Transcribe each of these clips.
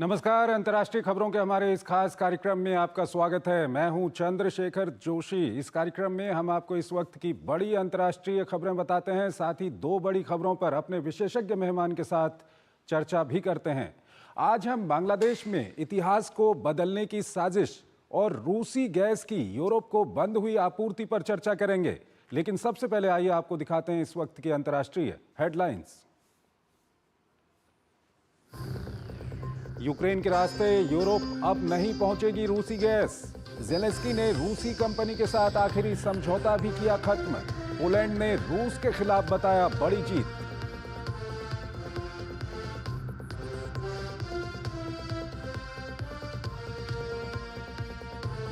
नमस्कार। अंतर्राष्ट्रीय खबरों के हमारे इस खास कार्यक्रम में आपका स्वागत है। मैं हूं चंद्रशेखर जोशी। इस कार्यक्रम में हम आपको इस वक्त की बड़ी अंतर्राष्ट्रीय खबरें बताते हैं, साथ ही दो बड़ी खबरों पर अपने विशेषज्ञ मेहमान के साथ चर्चा भी करते हैं। आज हम बांग्लादेश में इतिहास को बदलने की साजिश और रूसी गैस की यूरोप को बंद हुई आपूर्ति पर चर्चा करेंगे। लेकिन सबसे पहले आइए आपको दिखाते हैं इस वक्त की अंतर्राष्ट्रीय हेडलाइंस। यूक्रेन के रास्ते यूरोप अब नहीं पहुंचेगी रूसी गैस। ज़ेलेंस्की ने रूसी कंपनी के साथ आखिरी समझौता भी किया खत्म। पोलैंड ने रूस के खिलाफ बताया बड़ी जीत।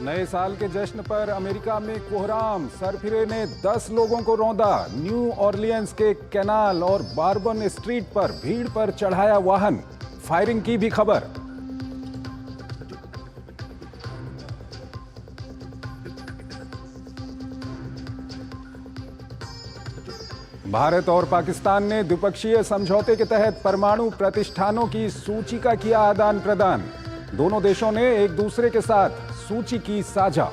नए साल के जश्न पर अमेरिका में कोहराम। सरफिरे ने 10 लोगों को रौंदा। न्यू ऑरलियंस के कैनाल और बार्बन स्ट्रीट पर भीड़ पर चढ़ाया वाहन। फायरिंग की भी खबर। भारत और पाकिस्तान ने द्विपक्षीय समझौते के तहत परमाणु प्रतिष्ठानों की सूची का किया आदान प्रदान। दोनों देशों ने एक दूसरे के साथ सूची की साझा।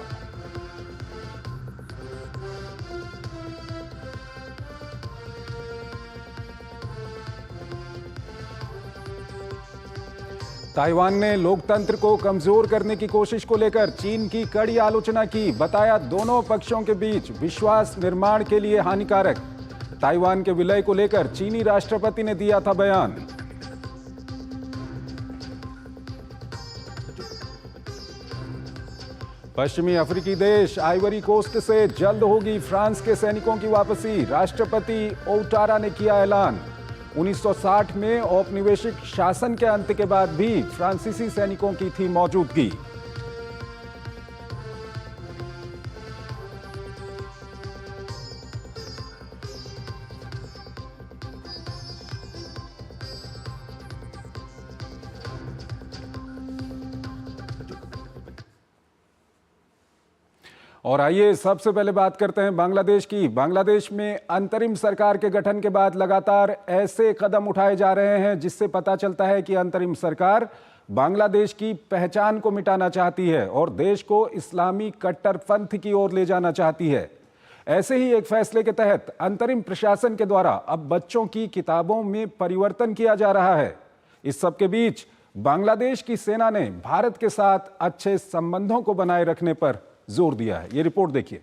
ताइवान ने लोकतंत्र को कमजोर करने की कोशिश को लेकर चीन की कड़ी आलोचना की। बताया दोनों पक्षों के बीच विश्वास निर्माण के लिए हानिकारक। ताइवान के विलय को लेकर चीनी राष्ट्रपति ने दिया था बयान। पश्चिमी अफ्रीकी देश आइवरी कोस्ट से जल्द होगी फ्रांस के सैनिकों की वापसी। राष्ट्रपति ओटारा ने किया ऐलान। 1960 में औपनिवेशिक शासन के अंत के बाद भी फ्रांसीसी सैनिकों की थी मौजूदगी। और आइए सबसे पहले बात करते हैं बांग्लादेश की। बांग्लादेश में अंतरिम सरकार के गठन के बाद लगातार ऐसे कदम उठाए जा रहे हैं जिससे पता चलता है कि अंतरिम सरकार बांग्लादेश की पहचान को मिटाना चाहती है और देश को इस्लामी कट्टरपंथ की ओर ले जाना चाहती है। ऐसे ही एक फैसले के तहत अंतरिम प्रशासन के द्वारा अब बच्चों की किताबों में परिवर्तन किया जा रहा है। इस सब के बीच बांग्लादेश की सेना ने भारत के साथ अच्छे संबंधों को बनाए रखने पर जोर दिया है। ये रिपोर्ट देखिए।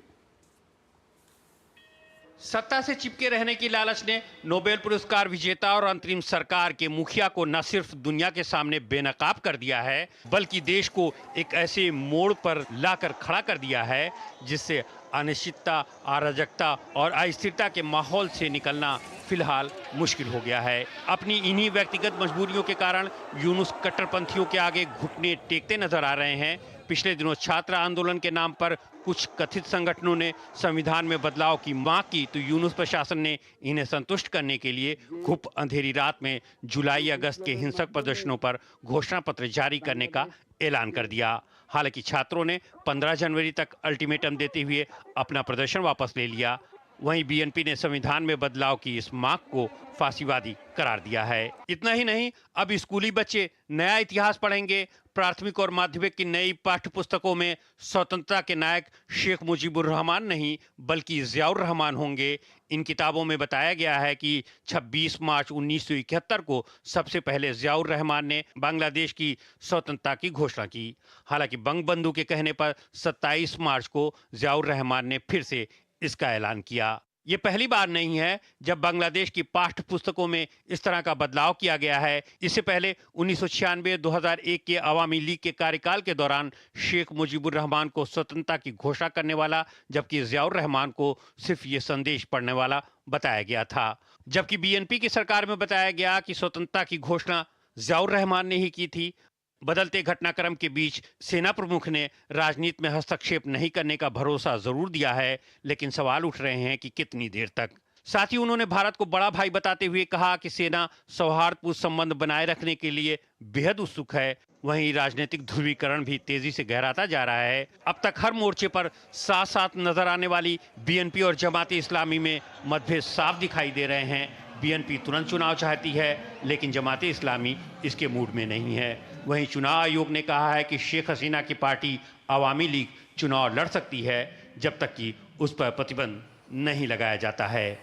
सत्ता से चिपके रहने की लालच ने नोबेल पुरस्कार विजेता और अंतरिम सरकार के मुखिया को न सिर्फ दुनिया के सामने बेनकाब कर दिया है, बल्कि देश को एक ऐसे मोड़ पर लाकर खड़ा कर दिया है जिससे अनिश्चितता, अराजकता और अस्थिरता के माहौल से निकलना फिलहाल मुश्किल हो गया है। अपनी इन्हीं व्यक्तिगत मजबूरियों के कारण यूनुस कट्टरपंथियों के आगे घुटने टेकते नजर आ रहे हैं। पिछले दिनों छात्र आंदोलन के नाम पर कुछ कथित संगठनों ने संविधान में बदलाव की मांग की तो यूनुस प्रशासन ने इन्हें संतुष्ट करने के लिए खूब अंधेरी रात में जुलाई अगस्त के हिंसक प्रदर्शनों पर घोषणा पत्र जारी करने का ऐलान कर दिया। हालांकि छात्रों ने 15 जनवरी तक अल्टीमेटम देते हुए अपना प्रदर्शन वापस ले लिया। वहीं बीएनपी ने संविधान में बदलाव की इस मांग को फांसीवादी करार दिया है। इतना ही नहीं, अब स्कूली बच्चे नया इतिहास पढ़ेंगे। प्राथमिक और माध्यमिक की नई पाठ्य पुस्तकों में स्वतंत्रता के नायक शेख मुजीबुर रहमान नहीं बल्कि ज़ियाउर रहमान होंगे। इन किताबों में बताया गया है कि 26 मार्च 1971 को सबसे पहले ज़ियाउर रहमान ने बांग्लादेश की स्वतंत्रता की घोषणा की। हालांकि बंगबंधु के कहने पर 27 मार्च को ज़ियाउर रहमान ने फिर से इसका ऐलान किया। ये पहली बार नहीं है जब बांग्लादेश की पाठ्य पुस्तकों में इस तरह का बदलाव किया गया है। इससे पहले 1996-2001 के अवामी लीग के कार्यकाल के दौरान शेख मुजीबुर रहमान को स्वतंत्रता की घोषणा करने वाला, जबकि ज़ियाउर रहमान को सिर्फ ये संदेश पढ़ने वाला बताया गया था। जबकि बीएनपी की सरकार में बताया गया कि स्वतंत्रता की घोषणा ज़ियाउर रहमान ने ही की थी। बदलते घटनाक्रम के बीच सेना प्रमुख ने राजनीति में हस्तक्षेप नहीं करने का भरोसा जरूर दिया है, लेकिन सवाल उठ रहे हैं कि कितनी देर तक। साथ ही उन्होंने भारत को बड़ा भाई बताते हुए कहा कि सेना सौहार्दपूर्ण संबंध बनाए रखने के लिए बेहद उत्सुक है। वहीं राजनीतिक ध्रुवीकरण भी तेजी से गहराता जा रहा है। अब तक हर मोर्चे पर साथ साथ नजर आने वाली बीएनपी और जमात-ए-इस्लामी में मतभेद साफ दिखाई दे रहे हैं। बीएनपी तुरंत चुनाव चाहती है, लेकिन जमाते इस्लामी इसके मूड में नहीं है। वहीं चुनाव आयोग ने कहा है कि शेख हसीना की पार्टी अवामी लीग चुनाव लड़ सकती है जब तक कि उस पर प्रतिबंध नहीं लगाया जाता है।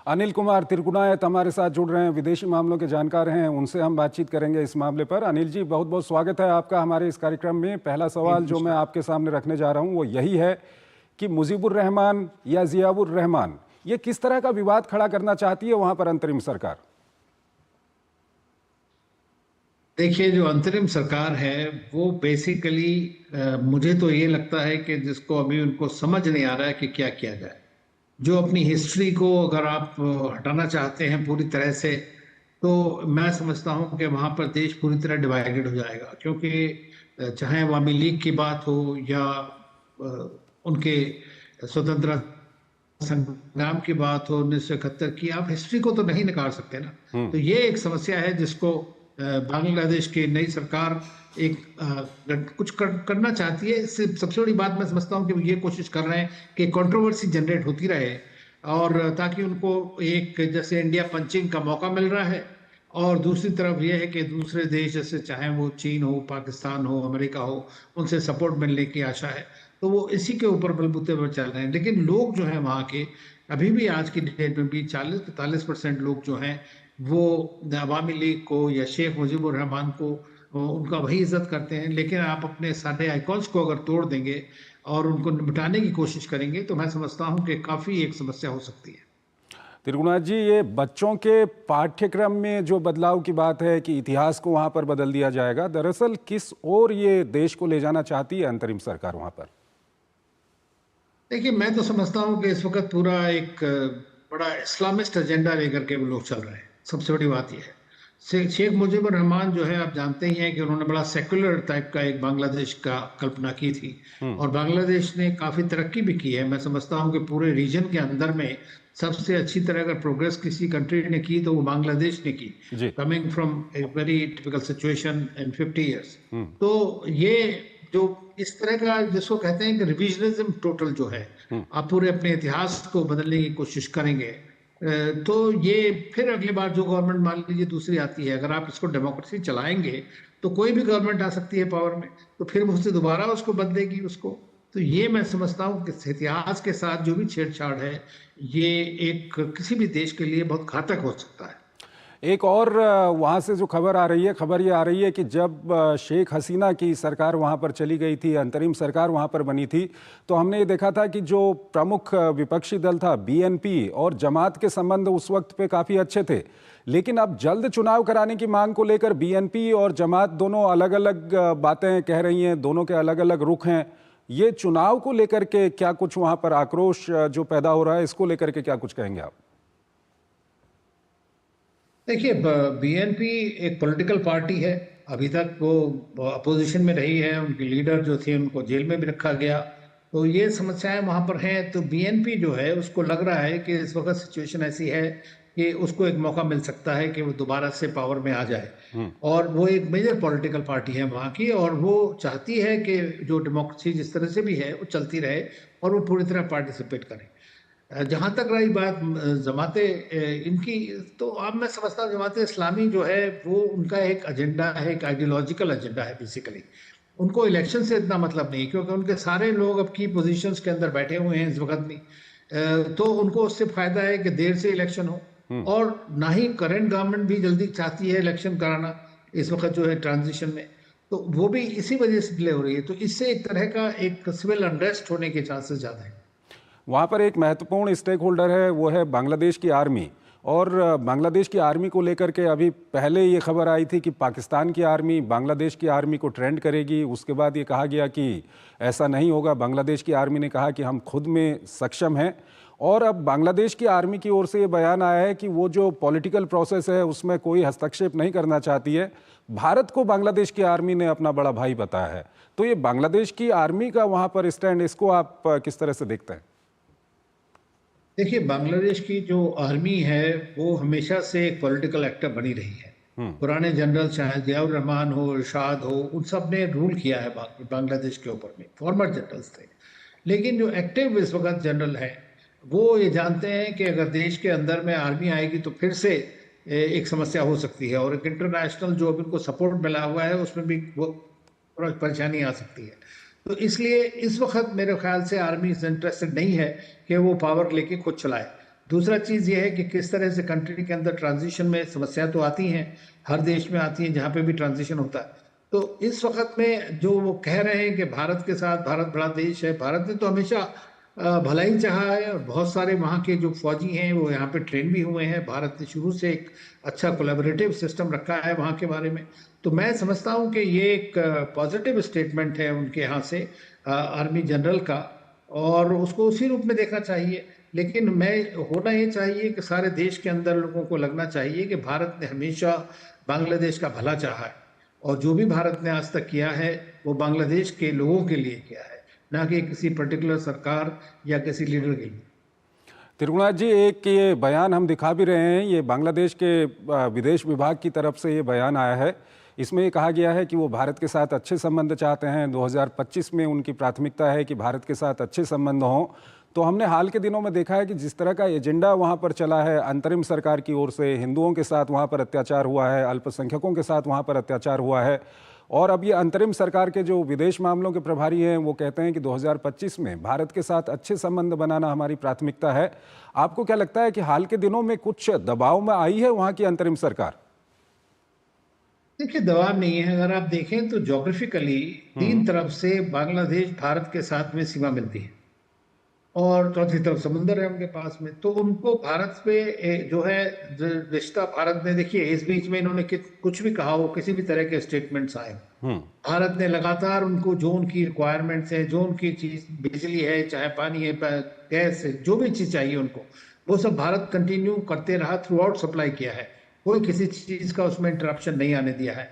अनिल कुमार तिरकुनायत हमारे साथ जुड़ रहे हैं, विदेशी मामलों के जानकार हैं, उनसे हम बातचीत करेंगे इस मामले पर। अनिल जी, बहुत बहुत स्वागत है आपका हमारे इस कार्यक्रम में। पहला सवाल जो मैं आपके सामने रखने जा रहा हूं वो यही है कि मुजीबुर रहमान या जियाउर रहमान, ये किस तरह का विवाद खड़ा करना चाहती है वहां पर अंतरिम सरकार? देखिए, जो अंतरिम सरकार है वो बेसिकली मुझे तो ये लगता है कि जिसको अभी उनको समझ नहीं आ रहा है कि क्या किया जाए। जो अपनी हिस्ट्री को अगर आप हटाना चाहते हैं पूरी तरह से, तो मैं समझता हूं कि वहां पर देश पूरी तरह डिवाइडेड हो जाएगा, क्योंकि चाहे अवामी लीग की बात हो या उनके स्वतंत्रता संग्राम की बात हो 1971 की, आप हिस्ट्री को तो नहीं नकार सकते ना। तो ये एक समस्या है जिसको बांग्लादेश की नई सरकार कुछ करना चाहती है। इससे सबसे बड़ी बात मैं समझता हूँ कि ये कोशिश कर रहे हैं कि कंट्रोवर्सी जनरेट होती रहे, और ताकि उनको एक जैसे इंडिया पंचिंग का मौका मिल रहा है, और दूसरी तरफ ये है कि दूसरे देश जैसे चाहे वो चीन हो, पाकिस्तान हो, अमेरिका हो, उनसे सपोर्ट मिलने की आशा है। तो वो इसी के ऊपर बलबूते पर चल रहे हैं। लेकिन लोग जो हैं वहाँ के, अभी भी आज की डेट में भी 40-45% लोग जो हैं वो अवामी लीग को या शेख मुजीबुर रहमान को उनका वही इज्जत करते हैं। लेकिन आप अपने सारे आइकॉन्स को अगर तोड़ देंगे और उनको निपटाने की कोशिश करेंगे तो मैं समझता हूं कि काफ़ी एक समस्या हो सकती है। तिरकुनाथ जी, ये बच्चों के पाठ्यक्रम में जो बदलाव की बात है कि इतिहास को वहां पर बदल दिया जाएगा, दरअसल किस ओर ये देश को ले जाना चाहती है अंतरिम सरकार वहां पर? देखिए, मैं तो समझता हूं कि इस वक्त पूरा एक बड़ा इस्लामिस्ट एजेंडा लेकर के वो लोग चल रहे हैं। सबसे बड़ी बात यह है, शेख मुजीबुर रहमान जो है, आप जानते ही हैं कि उन्होंने बड़ा सेकुलर टाइप का एक बांग्लादेश का कल्पना की थी, और बांग्लादेश ने काफ़ी तरक्की भी की है। मैं समझता हूं कि पूरे रीजन के अंदर में सबसे अच्छी तरह अगर प्रोग्रेस किसी कंट्री ने की तो वो बांग्लादेश ने की, coming from a very typical situation in 50 years. तो ये जो इस तरह का जिसको कहते हैं कि रिविजनिज्म टोटल जो है, आप पूरे अपने इतिहास को बदलने की कोशिश करेंगे, तो ये फिर अगली बार जो गवर्नमेंट मान लीजिए दूसरी आती है, अगर आप इसको डेमोक्रेसी चलाएंगे तो कोई भी गवर्नमेंट आ सकती है पावर में, तो फिर उससे दोबारा उसको बदलेगी उसको। तो ये मैं समझता हूँ कि इतिहास के साथ जो भी छेड़छाड़ है, ये एक किसी भी देश के लिए बहुत घातक हो सकता है। एक और वहाँ से जो खबर आ रही है, खबर ये आ रही है कि जब शेख हसीना की सरकार वहाँ पर चली गई थी, अंतरिम सरकार वहाँ पर बनी थी, तो हमने ये देखा था कि जो प्रमुख विपक्षी दल था बीएनपी और जमात के संबंध उस वक्त पे काफ़ी अच्छे थे। लेकिन अब जल्द चुनाव कराने की मांग को लेकर बीएनपी और जमात दोनों अलग अलग बातें कह रही हैं, दोनों के अलग अलग रुख हैं। ये चुनाव को लेकर के क्या कुछ वहाँ पर आक्रोश जो पैदा हो रहा है, इसको लेकर के क्या कुछ कहेंगे आप? देखिए, बीएनपी एक पॉलिटिकल पार्टी है। अभी तक वो अपोजिशन में रही है, उनके लीडर जो थे उनको जेल में भी रखा गया, तो ये समस्याएं वहां पर हैं। तो बीएनपी जो है उसको लग रहा है कि इस वक्त सिचुएशन ऐसी है कि उसको एक मौका मिल सकता है कि वो दोबारा से पावर में आ जाए, और वो एक मेजर पॉलिटिकल पार्टी है वहाँ की, और वो चाहती है कि जो डेमोक्रेसी जिस तरह से भी है वो चलती रहे और वो पूरी तरह पार्टिसिपेट करें। जहाँ तक रही बात जमाते इनकी, तो अब मैं समझता हूँ जमाते इस्लामी जो है वो उनका एक एजेंडा है, एक आइडियोलॉजिकल एजेंडा है बेसिकली। उनको इलेक्शन से इतना मतलब नहीं, क्योंकि उनके सारे लोग अब की पोजीशंस के अंदर बैठे हुए हैं इस वक्त में। तो उनको उससे फायदा है कि देर से इलेक्शन हो, और ना ही करंट गवर्नमेंट भी जल्दी चाहती है इलेक्शन कराना इस वक्त जो है ट्रांजिशन में, तो वो भी इसी वजह से डिले हो रही है। तो इससे एक तरह का एक सिविल अनरेस्ट होने के चांसेस ज़्यादा है। वहाँ पर एक महत्वपूर्ण स्टेक होल्डर है, वो है बांग्लादेश की आर्मी। और बांग्लादेश की आर्मी को लेकर के अभी पहले ये खबर आई थी कि पाकिस्तान की आर्मी बांग्लादेश की आर्मी को ट्रेंड करेगी। उसके बाद ये कहा गया कि ऐसा नहीं होगा। बांग्लादेश की आर्मी ने कहा कि हम खुद में सक्षम हैं। और अब बांग्लादेश की आर्मी की ओर से ये बयान आया है कि वो जो पॉलिटिकल प्रोसेस है उसमें कोई हस्तक्षेप नहीं करना चाहती है। भारत को बांग्लादेश की आर्मी ने अपना बड़ा भाई बताया है। तो ये बांग्लादेश की आर्मी का वहाँ पर स्टैंड, इसको आप किस तरह से देखते हैं? देखिए, बांग्लादेश की जो आर्मी है वो हमेशा से एक पॉलिटिकल एक्टर बनी रही है। पुराने जनरल चाहे जियाउर रहमान हो, इरशाद हो, उन सब ने रूल किया है बांग्लादेश के ऊपर में, फॉर्मर जनरल्स थे। लेकिन जो एक्टिव इस वक्त जनरल है वो ये जानते हैं कि अगर देश के अंदर में आर्मी आएगी तो फिर से एक समस्या हो सकती है, और एक इंटरनेशनल जो अभी उनको सपोर्ट मिला हुआ है उसमें भी वो परेशानी आ सकती है। तो इसलिए इस वक्त मेरे ख्याल से आर्मी इंटरेस्टेड नहीं है कि वो पावर लेके खुद चलाए। दूसरा चीज़ ये है कि किस तरह से कंट्री के अंदर ट्रांजिशन में समस्या तो आती हैं, हर देश में आती हैं जहाँ पे भी ट्रांजिशन होता है। तो इस वक्त में जो वो कह रहे हैं कि भारत के साथ, भारत बड़ा देश है, भारत ने तो हमेशा भला ही चाहा है, और बहुत सारे वहाँ के जो फौजी हैं वो यहाँ पे ट्रेन भी हुए हैं। भारत ने शुरू से एक अच्छा कोलैबोरेटिव सिस्टम रखा है वहाँ के बारे में। तो मैं समझता हूँ कि ये एक पॉजिटिव स्टेटमेंट है उनके यहाँ से आर्मी जनरल का, और उसको उसी रूप में देखना चाहिए। लेकिन मैं होना ये चाहिए कि सारे देश के अंदर लोगों को लगना चाहिए कि भारत ने हमेशा बांग्लादेश का भला चाहा है, और जो भी भारत ने आज तक किया है वो बांग्लादेश के लोगों के लिए किया है, ना कि किसी पर्टिकुलर सरकार या किसी लीडर के लिए। त्रिगुणाथ जी, एक ये बयान हम दिखा भी रहे हैं, ये बांग्लादेश के विदेश विभाग की तरफ से ये बयान आया है। इसमें ये कहा गया है कि वो भारत के साथ अच्छे संबंध चाहते हैं, 2025 में उनकी प्राथमिकता है कि भारत के साथ अच्छे संबंध हों। तो हमने हाल के दिनों में देखा है कि जिस तरह का एजेंडा वहाँ पर चला है अंतरिम सरकार की ओर से, हिंदुओं के साथ वहाँ पर अत्याचार हुआ है, अल्पसंख्यकों के साथ वहाँ पर अत्याचार हुआ है, और अब ये अंतरिम सरकार के जो विदेश मामलों के प्रभारी हैं वो कहते हैं कि 2025 में भारत के साथ अच्छे संबंध बनाना हमारी प्राथमिकता है। आपको क्या लगता है कि हाल के दिनों में कुछ दबाव में आई है वहाँ की अंतरिम सरकार? देखिए, दबाव नहीं है। अगर आप देखें तो ज्योग्राफिकली 3 तरफ से बांग्लादेश भारत के साथ में सीमा मिलती है, और चौथी तरफ समुंदर है उनके पास में। तो उनको भारत पे जो है रिश्ता, भारत ने, देखिए इस बीच में इन्होंने कुछ भी कहा हो, किसी भी तरह के स्टेटमेंट्स आए, भारत ने लगातार उनको जो उनकी रिक्वायरमेंट्स है, जो उनकी चीज, बिजली है, चाहे पानी है, गैस है, जो भी चीज चाहिए उनको, वो सब भारत कंटिन्यू करते रहा, थ्रू आउट सप्लाई किया है। कोई किसी चीज का उसमें इंटरप्शन नहीं आने दिया है।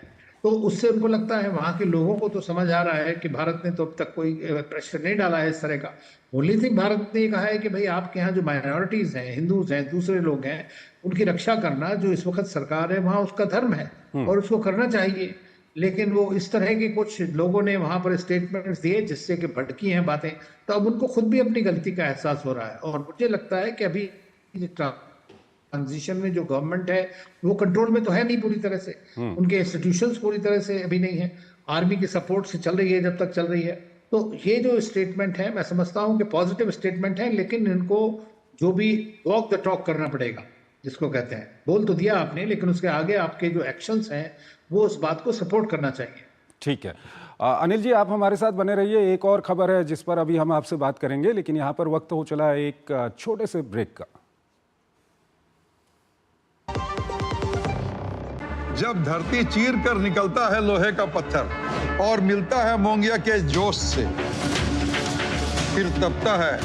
तो उससे उनको लगता है, वहां के लोगों को तो समझ आ रहा है कि भारत ने तो अब तक कोई प्रेशर नहीं डाला है इस तरह का। ओनली थिंग भारत ने कहा है कि भाई आपके यहाँ जो माइनॉरिटीज हैं, हिंदूज हैं, दूसरे लोग हैं, उनकी रक्षा करना जो इस वक्त सरकार है वहां उसका धर्म है और उसको करना चाहिए। लेकिन वो इस तरह के कुछ लोगों ने वहां पर स्टेटमेंट्स दिए जिससे कि भटकी हैं बातें। तो अब उनको खुद भी अपनी गलती का एहसास हो रहा है, और मुझे लगता है कि अभी ट्रांजिशन में जो गवर्नमेंट है वो कंट्रोल में तो है नहीं पूरी तरह से, उनके इंस्टीट्यूशंस पूरी तरह से अभी नहीं है, आर्मी की सपोर्ट से चल रही है जब तक चल रही है। तो ये जो स्टेटमेंट है मैं समझता हूं कि पॉजिटिव स्टेटमेंट है, लेकिन इनको जो भी वॉक द टॉक करना पड़ेगा, जिसको कहते हैं। बोल तो दिया आपने, लेकिन उसके आगे आपके जो एक्शंस हैं वो उस बात को सपोर्ट करना चाहिए। ठीक है, अनिल जी आप हमारे साथ बने रहिए। एक और खबर है जिस पर अभी हम आपसे बात करेंगे, लेकिन यहाँ पर वक्त हो चला है एक छोटे से ब्रेक का। जब धरती चीर कर निकलता है लोहे का पत्थर और मिलता है मोंगिया के जोश से, फिर तपता है,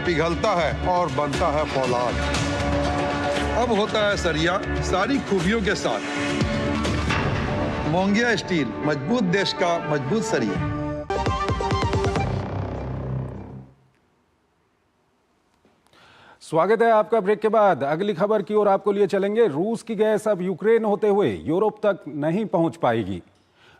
पिघलता है और बनता है फौलाद। अब होता है सरिया सारी खूबियों के साथ। मोंगिया स्टील, मजबूत देश का मजबूत सरिया। स्वागत है आपका ब्रेक के बाद। अगली खबर की ओर आपको लिए चलेंगे। रूस की गैस अब यूक्रेन होते हुए यूरोप तक नहीं पहुंच पाएगी।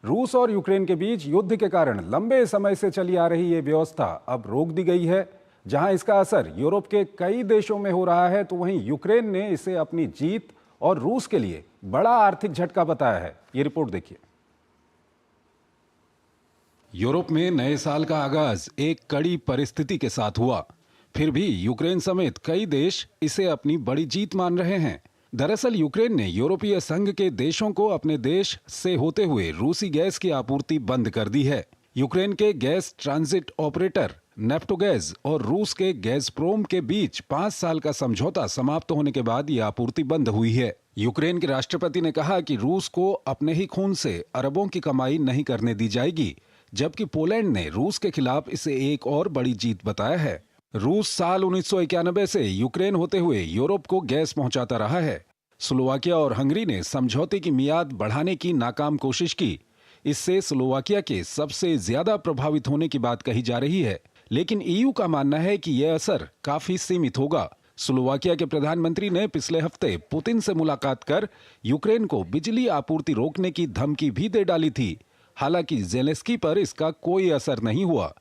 रूस और यूक्रेन के बीच युद्ध के कारण लंबे समय से चली आ रही ये व्यवस्था अब रोक दी गई है। जहां इसका असर यूरोप के कई देशों में हो रहा है, तो वहीं यूक्रेन ने इसे अपनी जीत और रूस के लिए बड़ा आर्थिक झटका बताया है। ये रिपोर्ट देखिए। यूरोप में नए साल का आगाज एक कड़ी परिस्थिति के साथ हुआ, फिर भी यूक्रेन समेत कई देश इसे अपनी बड़ी जीत मान रहे हैं। दरअसल यूक्रेन ने यूरोपीय संघ के देशों को अपने देश से होते हुए रूसी गैस की आपूर्ति बंद कर दी है। यूक्रेन के गैस ट्रांजिट ऑपरेटर नेफ्टोगैज और रूस के गैज़प्रोम के बीच 5 साल का समझौता समाप्त होने के बाद ये आपूर्ति बंद हुई है। यूक्रेन के राष्ट्रपति ने कहा कि रूस को अपने ही खून से अरबों की कमाई नहीं करने दी जाएगी, जबकि पोलैंड ने रूस के खिलाफ इसे एक और बड़ी जीत बताया है। रूस साल 1991 से यूक्रेन होते हुए यूरोप को गैस पहुंचाता रहा है। स्लोवाकिया और हंगरी ने समझौते की मियाद बढ़ाने की नाकाम कोशिश की। इससे स्लोवाकिया के सबसे ज्यादा प्रभावित होने की बात कही जा रही है, लेकिन ईयू का मानना है कि यह असर काफी सीमित होगा। स्लोवाकिया के प्रधानमंत्री ने पिछले हफ्ते पुतिन से मुलाकात कर यूक्रेन को बिजली आपूर्ति रोकने की धमकी भी दे डाली थी। हालांकि ज़ेलेंस्की पर इसका कोई असर नहीं हुआ।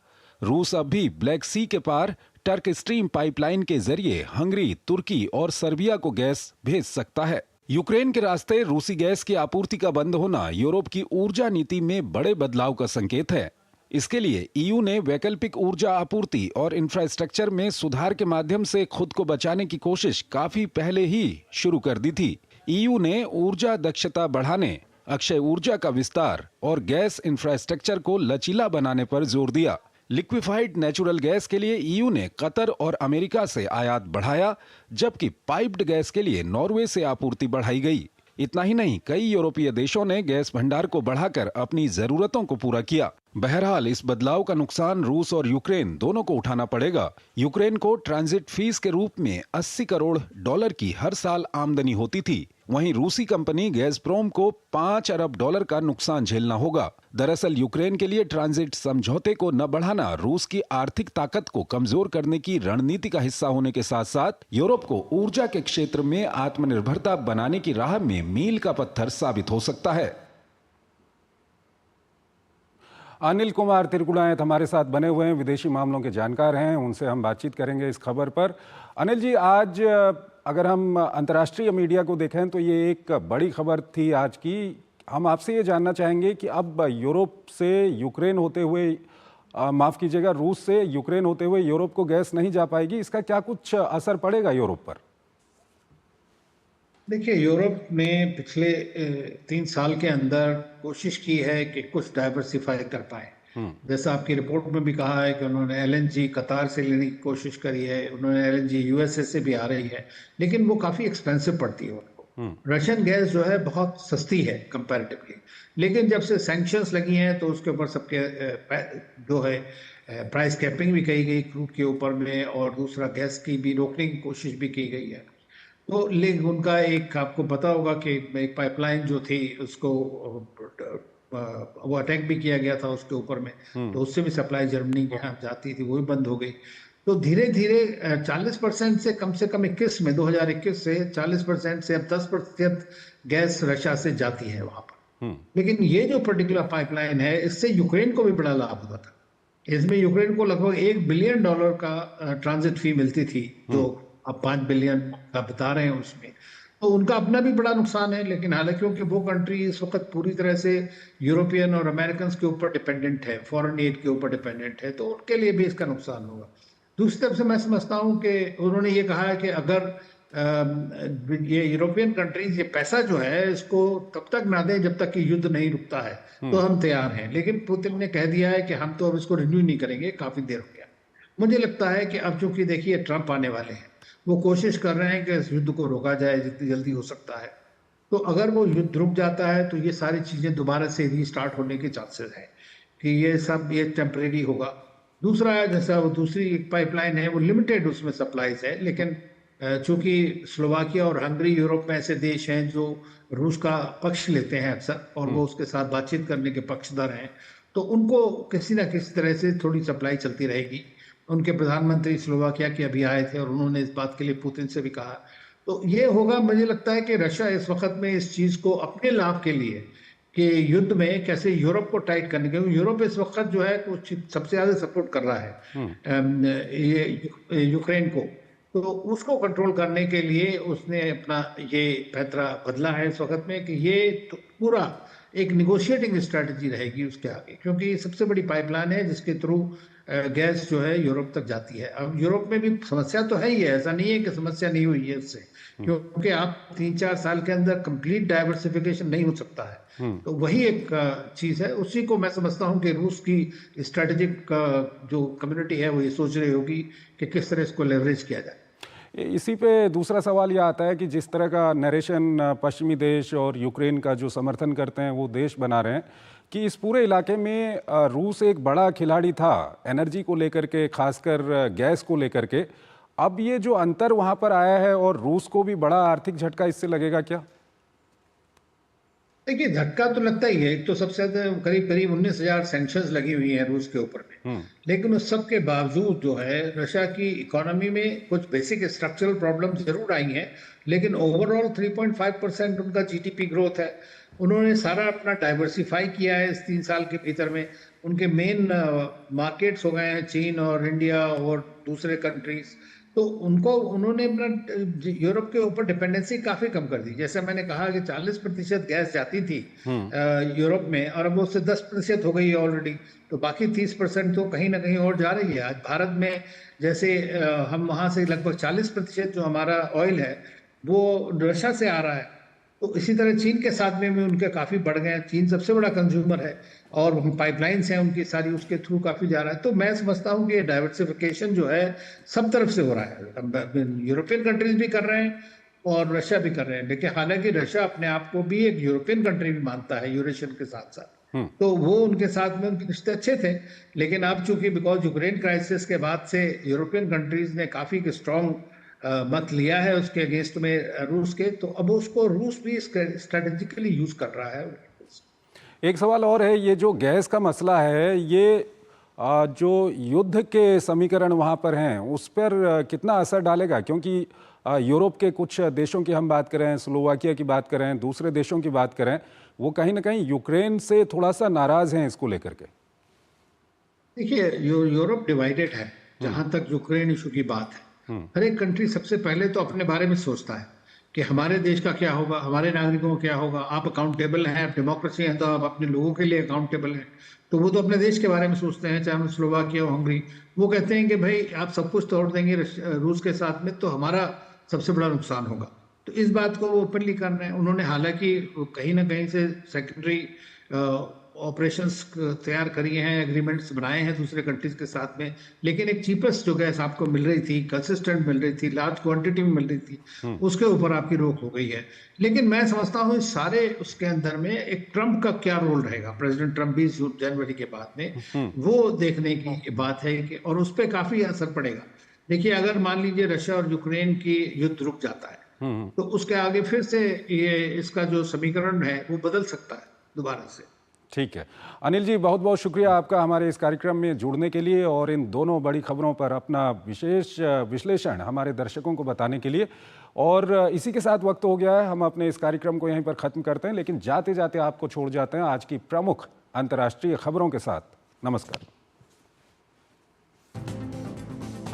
रूस अब भी ब्लैक सी के पार टर्क स्ट्रीम पाइपलाइन के जरिए हंगरी, तुर्की और सर्बिया को गैस भेज सकता है। यूक्रेन के रास्ते रूसी गैस की आपूर्ति का बंद होना यूरोप की ऊर्जा नीति में बड़े बदलाव का संकेत है। इसके लिए ईयू ने वैकल्पिक ऊर्जा आपूर्ति और इंफ्रास्ट्रक्चर में सुधार के माध्यम से खुद को बचाने की कोशिश काफी पहले ही शुरू कर दी थी। ईयू ने ऊर्जा दक्षता बढ़ाने, अक्षय ऊर्जा का विस्तार और गैस इंफ्रास्ट्रक्चर को लचीला बनाने पर जोर दिया। लिक्विफाइड नेचुरल गैस के लिए ईयू ने कतर और अमेरिका से आयात बढ़ाया, जबकि पाइप्ड गैस के लिए नॉर्वे से आपूर्ति बढ़ाई गई। इतना ही नहीं, कई यूरोपीय देशों ने गैस भंडार को बढ़ाकर अपनी जरूरतों को पूरा किया। बहरहाल इस बदलाव का नुकसान रूस और यूक्रेन दोनों को उठाना पड़ेगा। यूक्रेन को ट्रांजिट फीस के रूप में 80 करोड़ डॉलर की हर साल आमदनी होती थी। वहीं रूसी कंपनी गैज़प्रोम को 5 अरब डॉलर का नुकसान झेलना होगा। दरअसल यूक्रेन के लिए ट्रांजिट समझौते को न बढ़ाना रूस की आर्थिक ताकत को कमजोर करने की रणनीति का हिस्सा होने के साथ साथ यूरोप को ऊर्जा के क्षेत्र में आत्मनिर्भरता बनाने की राह में मील का पत्थर साबित हो सकता है। अनिल कुमार तिरकुड़ायत हमारे साथ बने हुए हैं, विदेशी मामलों के जानकार हैं, उनसे हम बातचीत करेंगे इस खबर पर। अनिल जी, आज अगर हम अंतर्राष्ट्रीय मीडिया को देखें तो ये एक बड़ी खबर थी आज की। हम आपसे ये जानना चाहेंगे कि अब यूरोप से यूक्रेन होते हुए, माफ़ कीजिएगा, रूस से यूक्रेन होते हुए यूरोप को गैस नहीं जा पाएगी, इसका क्या कुछ असर पड़ेगा यूरोप पर? देखिए, यूरोप ने पिछले 3 साल के अंदर कोशिश की है कि कुछ डाइवर्सिफाई कर पाए। जैसा आपकी रिपोर्ट में भी कहा है कि उन्होंने एलएनजी कतार से लेने की कोशिश करी है, उन्होंने एलएनजी यूएसए से भी आ रही है, लेकिन वो काफ़ी एक्सपेंसिव पड़ती है उनको। रशियन गैस जो है बहुत सस्ती है कंपैरेटिवली, लेकिन जब से सैंक्शंस लगी हैं तो उसके ऊपर सबके जो है प्राइस कैपिंग भी की गई क्रूड के ऊपर में, और दूसरा गैस की भी रोकने की कोशिश भी की गई है। तो लेकिन उनका एक, आपको पता होगा कि एक पाइपलाइन जो थी उसको वो अटैक भी किया गया था उसके ऊपर में, तो उससे भी सप्लाई जर्मनी के यहाँ जाती थी, वो भी बंद हो गई। तो धीरे धीरे 40% से कम 21 में 2021 से 40% से अब 10% गैस रशिया से जाती है वहां पर। लेकिन ये जो पर्टिकुलर पाइपलाइन है, इससे यूक्रेन को भी बड़ा लाभ हुआ था। इसमें यूक्रेन को लगभग $1 बिलियन का ट्रांजिट फी मिलती थी, जो अब 5 बिलियन का बता रहे हैं उसमें। तो उनका अपना भी बड़ा नुकसान है, लेकिन हालांकि क्योंकि वो कंट्री इस वक्त पूरी तरह से यूरोपियन और अमेरिकन के ऊपर डिपेंडेंट है, फॉरेन एड के ऊपर डिपेंडेंट है, तो उनके लिए भी इसका नुकसान होगा। दूसरी तरफ से मैं समझता हूँ कि उन्होंने ये कहा है कि अगर ये यूरोपियन कंट्रीज ये पैसा जो है इसको तब तक ना दें जब तक कि युद्ध नहीं रुकता है, तो हम तैयार हैं। लेकिन पुतिन ने कह दिया है कि हम तो अब इसको रिन्यू नहीं करेंगे, काफी देर हो गया। मुझे लगता है कि अब चूंकि देखिए ट्रंप आने वाले हैं, वो कोशिश कर रहे हैं कि इस युद्ध को रोका जाए जितनी जल्दी हो सकता है। तो अगर वो युद्ध रुक जाता है तो ये सारी चीजें दोबारा से रीस्टार्ट होने के चांसेस हैं कि ये सब ये टेम्परेरी होगा। दूसरा है, जैसा वो दूसरी पाइपलाइन है वो लिमिटेड उसमें सप्लाईज है, लेकिन चूंकि स्लोवाकिया और हंगरी यूरोप में ऐसे देश हैं जो रूस का पक्ष लेते हैं अक्सर, और वो उसके साथ बातचीत करने के पक्षधर हैं, तो उनको किसी ना किसी तरह से थोड़ी सप्लाई चलती रहेगी। उनके प्रधानमंत्री स्लोवाकिया के अभी आए थे और उन्होंने इस बात के लिए पुतिन से भी कहा। तो ये होगा, मुझे लगता है कि रशिया इस वक्त में इस चीज को अपने लाभ के लिए कि युद्ध में कैसे यूरोप को टाइट करने के, यूरोप इस वक्त जो है कुछ सबसे ज्यादा सपोर्ट कर रहा है ये यूक्रेन को, तो उसको कंट्रोल करने के लिए उसने अपना ये पैतरा बदला है इस वक्त में कि ये तो पूरा एक निगोशिएटिंग स्ट्रेटजी रहेगी उसके आगे, क्योंकि सबसे बड़ी पाइपलाइन है जिसके थ्रू गैस जो है यूरोप तक जाती है। अब यूरोप में भी समस्या तो है ही है, ऐसा नहीं है कि समस्या नहीं हुई है उससे, क्योंकि आप 3-4 साल के अंदर कंप्लीट डाइवर्सिफिकेशन नहीं हो सकता है। तो वही एक चीज है, उसी को मैं समझता हूँ कि रूस की स्ट्रेटेजिक जो कम्युनिटी है वो ये सोच रही होगी कि किस तरह इसको लेवरेज किया जाए। इसी पे दूसरा सवाल ये आता है कि जिस तरह का नरेशन पश्चिमी देश और यूक्रेन का जो समर्थन करते हैं वो देश बना रहे हैं कि इस पूरे इलाके में रूस एक बड़ा खिलाड़ी था एनर्जी को लेकर के, खासकर गैस को लेकर के। अब ये जो अंतर वहां पर आया है और रूस को भी बड़ा आर्थिक झटका इससे लगेगा क्या? देखिए, झटका तो लगता ही है। एक तो सबसे ज्यादा करीब 19,000 सैंक्शंस लगी हुई हैं रूस के ऊपर में, लेकिन उस सब के बावजूद जो है रशिया की इकोनॉमी में कुछ बेसिक स्ट्रक्चरल प्रॉब्लम जरूर आई हैं, लेकिन ओवरऑल 3.5% उनका जीडीपी ग्रोथ है। उन्होंने सारा अपना डाइवर्सिफाई किया है इस 3 साल के भीतर में। उनके मेन मार्केट्स हो गए हैं चीन और इंडिया और दूसरे कंट्रीज, तो उन्होंने अपना यूरोप के ऊपर डिपेंडेंसी काफी कम कर दी। जैसे मैंने कहा कि 40% गैस जाती थी यूरोप में, और अब उससे 10% हो गई है ऑलरेडी, तो बाकी 30% तो कहीं ना कहीं और जा रही है। आज भारत में जैसे हम वहां से लगभग 40% जो हमारा ऑयल है वो रशिया से आ रहा है, तो इसी तरह चीन के साथ में भी उनके काफी बढ़ गए हैं। चीन सबसे बड़ा कंज्यूमर है और पाइपलाइंस हैं उनकी सारी, उसके थ्रू काफी जा रहा है। तो मैं समझता हूँ कि डाइवर्सिफिकेशन जो है सब तरफ से हो रहा है, यूरोपियन कंट्रीज भी कर रहे हैं और रशिया भी कर रहे हैं। देखिए, हालांकि रशिया अपने आप को भी एक यूरोपियन कंट्री भी मानता है यूरेशियन के साथ साथ, तो वो उनके साथ में उनके रिश्ते अच्छे थे। लेकिन अब चूंकि बिकॉज यूक्रेन क्राइसिस के बाद से यूरोपियन कंट्रीज ने काफी स्ट्रॉन्ग मत लिया है उसके अगेंस्ट में रूस के, तो अब उसको रूस भी स्ट्रेटेजिकली यूज कर रहा है। एक सवाल और है, ये जो गैस का मसला है, ये जो युद्ध के समीकरण वहाँ पर हैं उस पर कितना असर डालेगा? क्योंकि यूरोप के कुछ देशों की हम बात करें, स्लोवाकिया की बात करें, दूसरे देशों की बात करें, वो कहीं ना कहीं यूक्रेन से थोड़ा सा नाराज हैं इसको लेकर के। देखिए, यूरोप डिवाइडेड है जहां तक यूक्रेन इशू की बात है। हर एक कंट्री सबसे पहले तो अपने बारे में सोचता है कि हमारे देश का क्या होगा, हमारे नागरिकों को क्या होगा। आप अकाउंटेबल हैं, आप डेमोक्रेसी हैं, तो आप अपने लोगों के लिए अकाउंटेबल हैं, तो वो तो अपने देश के बारे में सोचते हैं। चाहे स्लोवाकिया हो, हंगरी, वो कहते हैं कि भाई आप सब कुछ तोड़ देंगे रूस के साथ में तो हमारा सबसे बड़ा नुकसान होगा। तो इस बात को वो ओपनली कर रहे हैं। उन्होंने हालांकि कहीं ना कहीं से सेकेंडरी ऑपरेशंस तैयार करी हैं, एग्रीमेंट्स बनाए हैं दूसरे कंट्रीज के साथ में, लेकिन एक चीपेस्ट जो गैस आपको मिल रही थी, कंसिस्टेंट मिल रही थी, लार्ज क्वांटिटी में मिल रही थी, उसके ऊपर आपकी रोक हो गई है। लेकिन मैं समझता हूँ इस सारे उसके अंदर में एक ट्रम्प का क्या रोल रहेगा, प्रेसिडेंट ट्रम्प 20 जनवरी के बाद में, वो देखने की बात है कि, और उस पर काफी असर पड़ेगा। देखिए, अगर मान लीजिए रशिया और यूक्रेन की युद्ध रुक जाता है तो उसके आगे फिर से ये इसका जो समीकरण है वो बदल सकता है दोबारा से। ठीक है अनिल जी, बहुत बहुत शुक्रिया आपका हमारे इस कार्यक्रम में जुड़ने के लिए और इन दोनों बड़ी खबरों पर अपना विशेष विश्लेषण हमारे दर्शकों को बताने के लिए। और इसी के साथ वक्त हो गया है, हम अपने इस कार्यक्रम को यहीं पर ख़त्म करते हैं, लेकिन जाते जाते आपको छोड़ जाते हैं आज की प्रमुख अंतर्राष्ट्रीय खबरों के साथ। नमस्कार।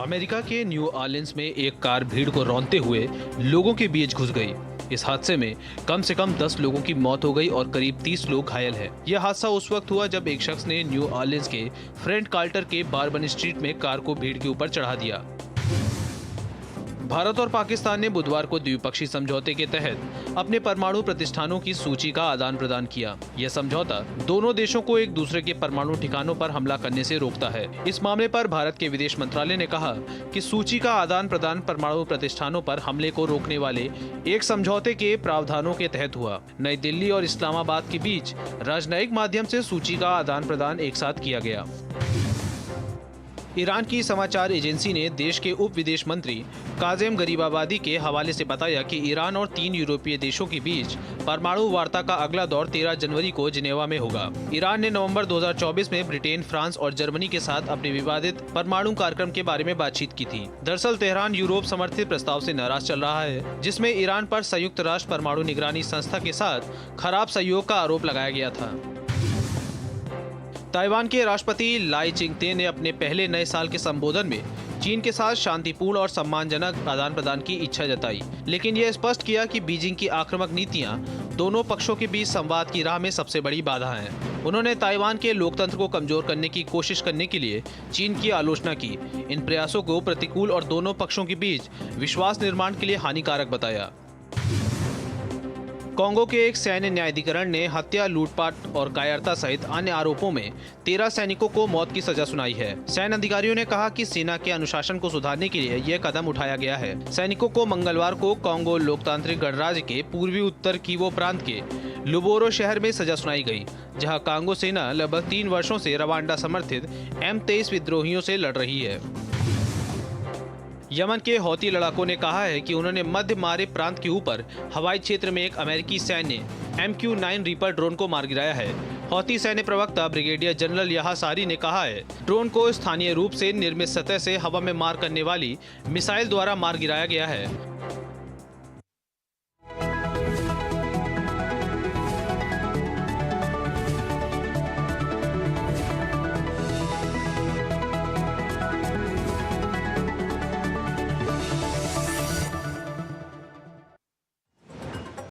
अमेरिका के न्यू ऑरलिंस में एक कार भीड़ को रौंदते हुए लोगों के बीच घुस गई। इस हादसे में कम से कम 10 लोगों की मौत हो गई और करीब 30 लोग घायल हैं। यह हादसा उस वक्त हुआ जब एक शख्स ने न्यू ऑरलिंस के फ्रेंट कार्टर के बारबन स्ट्रीट में कार को भीड़ के ऊपर चढ़ा दिया। भारत और पाकिस्तान ने बुधवार को द्विपक्षीय समझौते के तहत अपने परमाणु प्रतिष्ठानों की सूची का आदान प्रदान किया। यह समझौता दोनों देशों को एक दूसरे के परमाणु ठिकानों पर हमला करने से रोकता है। इस मामले पर भारत के विदेश मंत्रालय ने कहा कि सूची का आदान प्रदान परमाणु प्रतिष्ठानों पर हमले को रोकने वाले एक समझौते के प्रावधानों के तहत हुआ। नई दिल्ली और इस्लामाबाद के बीच राजनयिक माध्यम से सूची का आदान प्रदान एक साथ किया गया। ईरान की समाचार एजेंसी ने देश के उप विदेश मंत्री काज़ेम गरीबाबादी के हवाले से बताया कि ईरान और 3 यूरोपीय देशों के बीच परमाणु वार्ता का अगला दौर 13 जनवरी को जिनेवा में होगा। ईरान ने नवंबर 2024 में ब्रिटेन, फ्रांस और जर्मनी के साथ अपने विवादित परमाणु कार्यक्रम के बारे में बातचीत की थी। दरअसल तेहरान यूरोप समर्थित प्रस्ताव से नाराज चल रहा है, जिसमें ईरान पर संयुक्त राष्ट्र परमाणु निगरानी संस्था के साथ खराब सहयोग का आरोप लगाया गया था। ताइवान के राष्ट्रपति लाई चिंगते ने अपने पहले नए साल के संबोधन में चीन के साथ शांतिपूर्ण और सम्मानजनक आदान प्रदान की इच्छा जताई, लेकिन यह स्पष्ट किया कि बीजिंग की आक्रामक नीतियां दोनों पक्षों के बीच संवाद की राह में सबसे बड़ी बाधा हैं। उन्होंने ताइवान के लोकतंत्र को कमजोर करने की कोशिश करने के लिए चीन की आलोचना की। इन प्रयासों को प्रतिकूल और दोनों पक्षों के बीच विश्वास निर्माण के लिए हानिकारक बताया। कांगो के एक सैन्य न्यायाधिकरण ने हत्या, लूटपाट और कायरता सहित अन्य आरोपों में 13 सैनिकों को मौत की सजा सुनाई है। सैन्य अधिकारियों ने कहा कि सेना के अनुशासन को सुधारने के लिए यह कदम उठाया गया है। सैनिकों को मंगलवार को कांगो लोकतांत्रिक गणराज्य के पूर्वी उत्तर किवो प्रांत के लुबोरो शहर में सजा सुनाई गई, जहां कांगो सेना लगभग 3 वर्षों से रवांडा समर्थित M23 विद्रोहियों से लड़ रही है। यमन के हौती लड़ाकों ने कहा है कि उन्होंने मध्य मारे प्रांत के ऊपर हवाई क्षेत्र में एक अमेरिकी सैन्य MQ-9 रीपर ड्रोन को मार गिराया है। हौती सैन्य प्रवक्ता ब्रिगेडियर जनरल याहा सारी ने कहा है, ड्रोन को स्थानीय रूप से निर्मित सतह से हवा में मार करने वाली मिसाइल द्वारा मार गिराया गया है।